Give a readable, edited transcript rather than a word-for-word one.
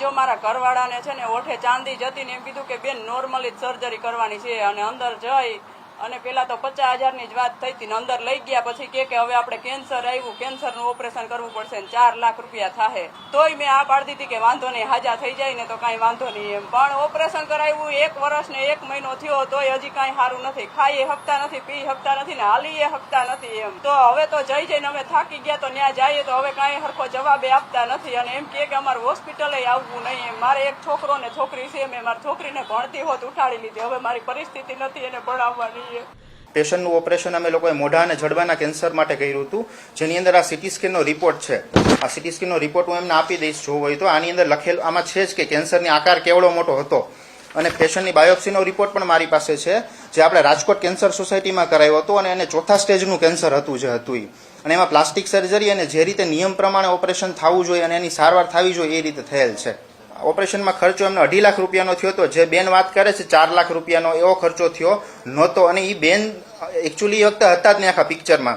જો મારા ઘરવાળાને છે ને ઓઠે ચાંદી જતી ને એમ કીધું કે બેન નોર્મલી જ સર્જરી કરવાની છે અને અંદર જઈ અને પેલા તો 50,000ની જ વાત થઈ હતી ને અંદર લઈ ગયા પછી કે હવે આપણે કેન્સર આવ્યું, કેન્સરનું ઓપરેશન કરવું પડશે ને 4 લાખ રૂપિયા થાહે. તોય મેં આ પાડી દીધી કે વાંધો નહીં, હાજા થઈ જાય ને તો કાંઈ વાંધો નહીં એમ. પણ ઓપરેશન કરાવ્યું 1 વર્ષ ને 1 મહિનો થયો તોય હજી કાંઈ સારું નથી. ખાઈ શકતા નથી, પી શકતા નથી ને હાલી શકતા નથી એમ. તો હવે તો જઈને અમે થાકી ગયા તો ત્યાં જઈએ તો હવે કાંઈ સરખો જવાબે આપતા નથી અને એમ કે અમારે હોસ્પિટલે આવવું નહીં એમ. મારે એક છોકરો ને છોકરી છે, મેં મારી છોકરીને ભણતી હોત ઉઠાડી લીધી. હવે મારી પરિસ્થિતિ નથી એને ભણાવવાની. પેશન્ટનું ઓપરેશન અમે લોકોએ મોઢા અને જડબાના કેન્સર માટે કર્યું હતું, જેની અંદર આ સીટી સ્કેનનો રિપોર્ટ છે. આ સીટી સ્કેનનો રિપોર્ટ હું એમને આપી દઈશ જો હોય તો. આની અંદર લખેલ આમાં છે જ કે કેન્સરની આકાર કેવડો મોટો હતો અને પેશન્ટની બાયોપ્સીનો રિપોર્ટ પણ મારી પાસે છે, જે આપણે રાજકોટ કેન્સર સોસાયટીમાં કરાયો હતો અને એને 4થા સ્ટેજનું કેન્સર હતું જે હતું અને એમાં પ્લાસ્ટિક સર્જરી અને જે રીતે નિયમ પ્રમાણે ઓપરેશન થવું જોઈએ અને એની સારવાર થવી જોઈએ એ રીતે થયેલ છે. ઓપરેશનમાં ખર્ચો એમને 2.5 લાખ રૂપિયાનો થયો હતો. જે બેન વાત કરે છે 4 લાખ રૂપિયાનો એવો ખર્ચો થયો નહોતો અને એ બેન એકચ્યુઅલી એ વખતે હતા જ ને આખા પિક્ચરમાં.